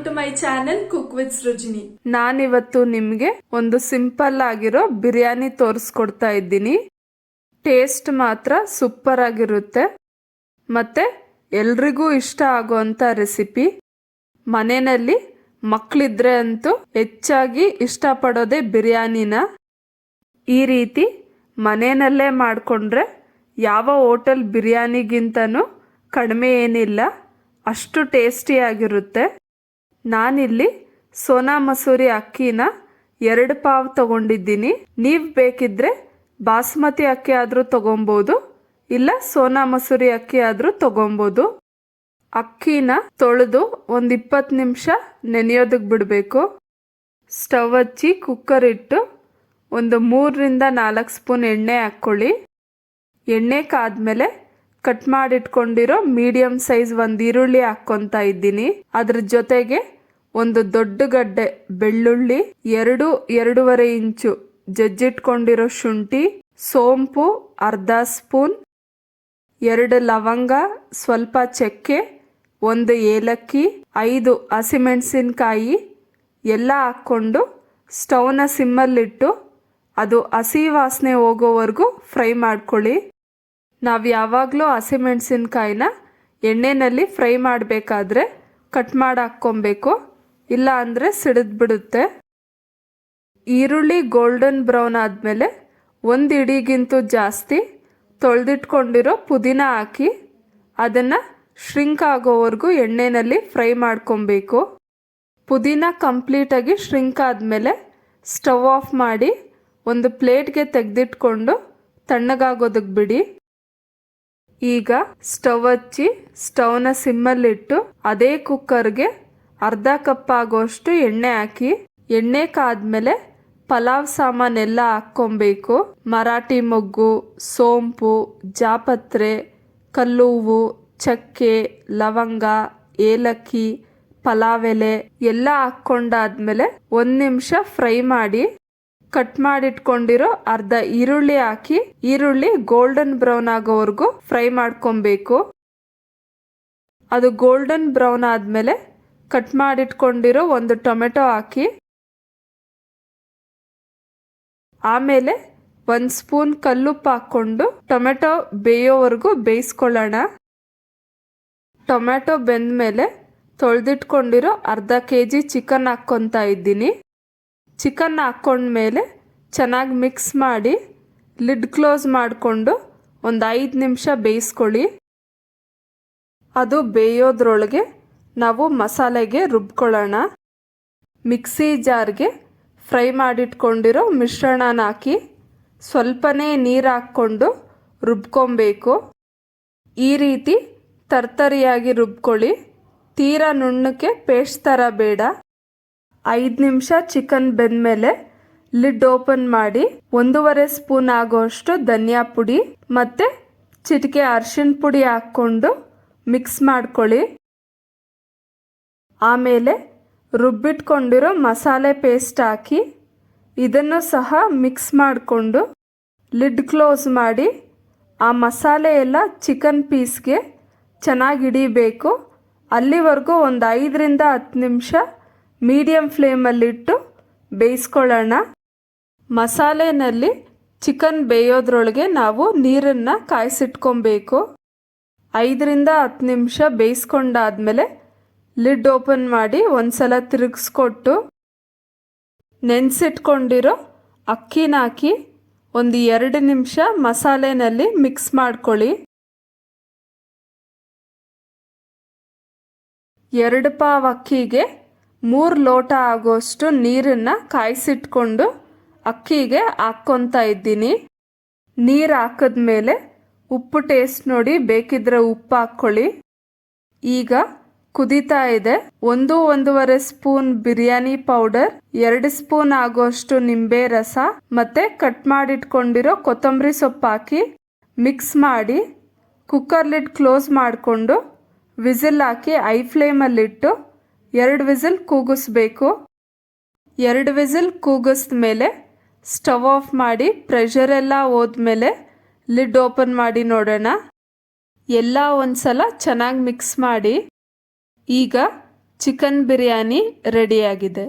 To my channel cook with Srujini. ನಾನಿವತ್ತು ನಿಮಗೆ ಒಂದು ಸಿಂಪಲ್ ಆಗಿರೋ ಬಿರಿಯಾನಿ ತೋರಿಸ್ಕೊಡ್ತಾ ಇದ್ದೀನಿ. ಟೇಸ್ಟ್ ಮಾತ್ರ ಸೂಪರ್ ಆಗಿರುತ್ತೆ ಮತ್ತೆ ಎಲ್ರಿಗೂ ಇಷ್ಟ ಆಗುವಂತ ರೆಸಿಪಿ. ಮನೆಯಲ್ಲಿ ಮಕ್ಕಳಿದ್ರೆ ಅಂತೂ ಹೆಚ್ಚಾಗಿ ಇಷ್ಟಪಡೋದೇ ಬಿರಿಯಾನಿನ. ಈ ರೀತಿ ಮನೆಯಲ್ಲೇ ಮಾಡಿಕೊಂಡ್ರೆ ಯಾವ ಹೋಟೆಲ್ ಬಿರಿಯಾನಿಗಿಂತನೂ ಕಡಿಮೆ ಏನಿಲ್ಲ, ಅಷ್ಟು ಟೇಸ್ಟಿಯಾಗಿರುತ್ತೆ. ನಾನಿಲ್ಲಿ ಸೋನಾ ಮಸೂರಿ ಅಕ್ಕಿನ 2 ಪಾವ್ ತಗೊಂಡಿದ್ದೀನಿ. ನೀವು ಬೇಕಿದ್ರೆ ಬಾಸ್ಮತಿ ಅಕ್ಕಿ ಆದರೂ ತಗೊಬೋದು, ಇಲ್ಲ ಸೋನಾ ಮಸೂರಿ ಅಕ್ಕಿ ಆದರೂ ತಗೊಬೋದು. ಅಕ್ಕಿನ ತೊಳೆದು ಒಂದು 20 ನಿಮಿಷ ನೆನೆಯೋದಕ್ಕೆ ಬಿಡಬೇಕು. ಸ್ಟವ್ ಹಚ್ಚಿ ಕುಕ್ಕರ್ ಇಟ್ಟು ಒಂದು 3ರಿಂದ 4 ಸ್ಪೂನ್ ಎಣ್ಣೆ ಹಾಕ್ಕೊಳ್ಳಿ. ಎಣ್ಣೆ ಕಾದ್ಮೇಲೆ ಕಟ್ ಮಾಡಿಟ್ಕೊಂಡಿರೋ ಮೀಡಿಯಂ ಸೈಜ್ ಒಂದು ಈರುಳ್ಳಿ ಹಾಕ್ಕೊತಾ ಇದ್ದೀನಿ. ಅದ್ರ ಜೊತೆಗೆ ಒಂದು ದೊಡ್ಡ ಗಡ್ಡೆ ಬೆಳ್ಳುಳ್ಳಿ, 2-2.5 ಇಂಚು ಜಜ್ಜಿಟ್ಕೊಂಡಿರೋ ಶುಂಠಿ, ಸೋಂಪು ಅರ್ಧ ಸ್ಪೂನ್, 2 ಲವಂಗ, ಸ್ವಲ್ಪ ಚಕ್ಕೆ, 1 ಏಲಕ್ಕಿ, 5 ಹಸಿಮೆಣಸಿನಕಾಯಿ ಎಲ್ಲ ಹಾಕ್ಕೊಂಡು ಸ್ಟವ್ನ ಸಿಮ್ಮಲ್ಲಿಟ್ಟು ಅದು ಹಸಿ ವಾಸನೆ ಹೋಗೋವರೆಗೂ ಫ್ರೈ ಮಾಡ್ಕೊಳ್ಳಿ. ನಾವು ಯಾವಾಗಲೂ ಹಸಿಮೆಣಸಿನಕಾಯಿನ ಎಣ್ಣೆಯಲ್ಲಿ ಫ್ರೈ ಮಾಡಬೇಕಾದ್ರೆ ಕಟ್ ಮಾಡಿ ಹಾಕ್ಕೊಬೇಕು, ಇಲ್ಲ ಅಂದರೆ ಸಿಡಿದ್ಬಿಡುತ್ತೆ. ಈರುಳ್ಳಿ ಗೋಲ್ಡನ್ ಬ್ರೌನ್ ಆದಮೇಲೆ 1 ಇಡಿಗಿಂತೂ ಜಾಸ್ತಿ ತೊಳೆದಿಟ್ಕೊಂಡಿರೋ ಪುದೀನ ಹಾಕಿ ಅದನ್ನು ಶ್ರಿಂಕ್ ಆಗೋವರೆಗೂ ಎಣ್ಣೆಯಲ್ಲಿ ಫ್ರೈ ಮಾಡ್ಕೊಬೇಕು. ಪುದೀನ ಕಂಪ್ಲೀಟಾಗಿ ಶ್ರಿಂಕ್ ಆದಮೇಲೆ ಸ್ಟವ್ ಆಫ್ ಮಾಡಿ ಒಂದು ಪ್ಲೇಟ್ಗೆ ತೆಗೆದಿಟ್ಕೊಂಡು ತಣ್ಣಗಾಗೋದಕ್ಕೆ ಬಿಡಿ. ಈಗ ಸ್ಟವ್ ಹಚ್ಚಿ ಸ್ಟವ್ನ ಸಿಮ್ಮಲ್ಲಿಟ್ಟು ಅದೇ ಕುಕ್ಕರ್ಗೆ ಅರ್ಧ ಕಪ್ ಆಗೋಷ್ಟು ಎಣ್ಣೆ ಹಾಕಿ, ಎಣ್ಣೆ ಕಾದ್ಮೇಲೆ ಪಲಾವ್ ಸಾಮಾನೆಲ್ಲ ಹಾಕ್ಕೊಬೇಕು. ಮರಾಠಿ ಮೊಗ್ಗು, ಸೋಂಪು, ಜಾಪತ್ರೆ, ಕಲ್ಲೂವು, ಚಕ್ಕೆ, ಲವಂಗ, ಏಲಕ್ಕಿ, ಪಲಾವ್ ಎಲೆ ಎಲ್ಲ ಹಾಕ್ಕೊಂಡಾದ್ಮೇಲೆ 1 ನಿಮಿಷ ಫ್ರೈ ಮಾಡಿ ಕಟ್ ಮಾಡಿಟ್ಕೊಂಡಿರೋ ಅರ್ಧ ಈರುಳ್ಳಿ ಹಾಕಿ ಈರುಳ್ಳಿ ಗೋಲ್ಡನ್ ಬ್ರೌನ್ ಆಗೋವರೆಗೂ ಫ್ರೈ ಮಾಡ್ಕೊಬೇಕು. ಅದು ಗೋಲ್ಡನ್ ಬ್ರೌನ್ ಆದಮೇಲೆ ಕಟ್ ಮಾಡಿಟ್ಕೊಂಡಿರೋ 1 ಟೊಮೆಟೊ ಹಾಕಿ, ಆಮೇಲೆ 1 ಸ್ಪೂನ್ ಕಲ್ಲುಪ್ಪು ಹಾಕ್ಕೊಂಡು ಟೊಮೆಟೊ ಬೇಯೋವರೆಗೂ ಬೇಯಿಸ್ಕೊಳ್ಳೋಣ. ಟೊಮೆಟೊ ಬೆಂದಮೇಲೆ ತೊಳೆದಿಟ್ಕೊಂಡಿರೋ ಅರ್ಧ kg ಚಿಕನ್ ಹಾಕ್ಕೊತಾ ಇದ್ದೀನಿ. ಚಿಕನ್ ಹಾಕ್ಕೊಂಡ್ಮೇಲೆ ಚೆನ್ನಾಗಿ ಮಿಕ್ಸ್ ಮಾಡಿ ಲಿಡ್ ಕ್ಲೋಸ್ ಮಾಡಿಕೊಂಡು ಒಂದು 5 ನಿಮಿಷ ಬೇಯಿಸ್ಕೊಳ್ಳಿ. ಅದು ಬೇಯೋದ್ರೊಳಗೆ ನಾವು ಮಸಾಲೆಗೆ ರುಬ್ಕೊಳ್ಳೋಣ. ಮಿಕ್ಸಿ ಜಾರ್ಗೆ ಫ್ರೈ ಮಾಡಿಟ್ಕೊಂಡಿರೋ ಮಿಶ್ರಣನ ಹಾಕಿ ಸ್ವಲ್ಪನೇ ನೀರು ಹಾಕ್ಕೊಂಡು ರುಬ್ಕೊಬೇಕು. ಈ ರೀತಿ ತರ್ತರಿಯಾಗಿ ರುಬ್ಕೊಳ್ಳಿ, ತೀರಾ ನುಣ್ಣಕ್ಕೆ ಪೇಸ್ಟ್ ಥರ ಬೇಡ. 5 ನಿಮಿಷ ಚಿಕನ್ ಬೆಂದಮೇಲೆ ಲಿಡ್ ಓಪನ್ ಮಾಡಿ 1.5 ಸ್ಪೂನ್ ಆಗೋಷ್ಟು ಧನಿಯಾ ಪುಡಿ ಮತ್ತು ಚಿಟಿಕೆ ಅರಿಶಿನ ಪುಡಿ ಹಾಕ್ಕೊಂಡು ಮಿಕ್ಸ್ ಮಾಡ್ಕೊಳ್ಳಿ. ಆಮೇಲೆ ರುಬ್ಬಿಟ್ಕೊಂಡಿರೋ ಮಸಾಲೆ ಪೇಸ್ಟ್ ಹಾಕಿ ಇದನ್ನು ಸಹ ಮಿಕ್ಸ್ ಮಾಡಿಕೊಂಡು ಲಿಡ್ ಕ್ಲೋಸ್ ಮಾಡಿ ಆ ಮಸಾಲೆ ಎಲ್ಲ ಚಿಕನ್ ಪೀಸ್ಗೆ ಚೆನ್ನಾಗಿ ಹಿಡಿಬೇಕು. ಅಲ್ಲಿವರೆಗೂ ಒಂದು 5ರಿಂದ 10 ನಿಮಿಷ ಮೀಡಿಯಂ ಫ್ಲೇಮಲ್ಲಿಟ್ಟು ಬೇಯಿಸ್ಕೊಳ್ಳೋಣ. ಮಸಾಲೆನಲ್ಲಿ ಚಿಕನ್ ಬೇಯೋದ್ರೊಳಗೆ ನಾವು ನೀರನ್ನು ಕಾಯಿಸಿಟ್ಕೊಬೇಕು. 5ರಿಂದ 10 ನಿಮಿಷ ಬೇಯಿಸ್ಕೊಂಡಾದ್ಮೇಲೆ ಲಿಡ್ ಓಪನ್ ಮಾಡಿ ಒಂದ್ಸಲ ತಿರುಗಿಸ್ಕೊಟ್ಟು ನೆನೆಸಿಟ್ಕೊಂಡಿರೋ ಅಕ್ಕಿನ ಹಾಕಿ ಒಂದು 2 ನಿಮಿಷ ಮಸಾಲೆನಲ್ಲಿ ಮಿಕ್ಸ್ ಮಾಡ್ಕೊಳ್ಳಿ. 2 ಪಾವ್ ಅಕ್ಕಿಗೆ 3 ಲೋಟ ಆಗೋಷ್ಟು ನೀರನ್ನು ಕಾಯಿಸಿಟ್ಕೊಂಡು ಅಕ್ಕಿಗೆ ಹಾಕ್ಕೊತಾ ಇದ್ದೀನಿ. ನೀರು ಹಾಕಿದ್ಮೇಲೆ ಉಪ್ಪು ಟೇಸ್ಟ್ ನೋಡಿ, ಬೇಕಿದ್ರೆ ಉಪ್ಪು ಹಾಕ್ಕೊಳ್ಳಿ. ಈಗ ಕುದೀತಾ ಇದೆ. 1-1.5 ಸ್ಪೂನ್ ಬಿರಿಯಾನಿ ಪೌಡರ್, 2 ಸ್ಪೂನ್ ಆಗೋಷ್ಟು ನಿಂಬೆ ರಸ ಮತ್ತೆ ಕಟ್ ಮಾಡಿಟ್ಕೊಂಡಿರೋ ಕೊತ್ತಂಬರಿ ಸೊಪ್ಪು ಹಾಕಿ ಮಿಕ್ಸ್ ಮಾಡಿ ಕುಕ್ಕರ್ ಲಿಡ್ ಕ್ಲೋಸ್ ಮಾಡಿಕೊಂಡು ವಿಸಿಲ್ ಹಾಕಿ ಐ ಫ್ಲೇಮಲ್ಲಿಟ್ಟು 2 ವಿಸಿಲ್ ಕೂಗಿಸ್ಬೇಕು. 2 ವಿಸಿಲ್ ಕೂಗಿಸ್ದ ಮೇಲೆ ಸ್ಟವ್ ಆಫ್ ಮಾಡಿ ಪ್ರೆಷರ್ ಎಲ್ಲ ಹೋದ್ಮೇಲೆ ಲಿಡ್ ಓಪನ್ ಮಾಡಿ ನೋಡೋಣ. ಎಲ್ಲ ಒಂದ್ಸಲ ಚೆನ್ನಾಗಿ ಮಿಕ್ಸ್ ಮಾಡಿ ಈಗ ಚಿಕನ್ ಬಿರಿಯಾನಿ ರೆಡಿಯಾಗಿದೆ.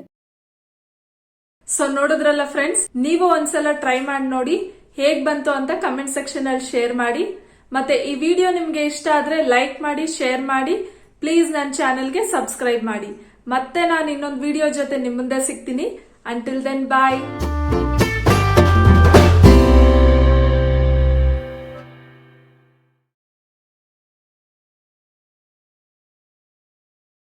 ಸೊ ನೋಡಿದ್ರಲ್ಲ ಫ್ರೆಂಡ್ಸ್, ನೀವು ಒಂದ್ಸಲ ಟ್ರೈ ಮಾಡಿ ನೋಡಿ, ಹೇಗ್ ಬಂತು ಅಂತ ಕಮೆಂಟ್ ಸೆಕ್ಷನ್ ಅಲ್ಲಿ ಶೇರ್ ಮಾಡಿ. ಮತ್ತೆ ಈ ವಿಡಿಯೋ ನಿಮ್ಗೆ ಇಷ್ಟ ಆದ್ರೆ ಲೈಕ್ ಮಾಡಿ, ಶೇರ್ ಮಾಡಿ. ಪ್ಲೀಸ್ ನನ್ನ ಚಾನೆಲ್ಗೆ ಸಬ್ಸ್ಕ್ರೈಬ್ ಮಾಡಿ. ಮತ್ತೆ ನಾನು ಇನ್ನೊಂದು ವಿಡಿಯೋ ಜೊತೆ ನಿಮ್ ಮುಂದೆ ಸಿಗ್ತೀನಿ. ಅಂಟಿಲ್ ದೆನ್ ಬಾಯ್.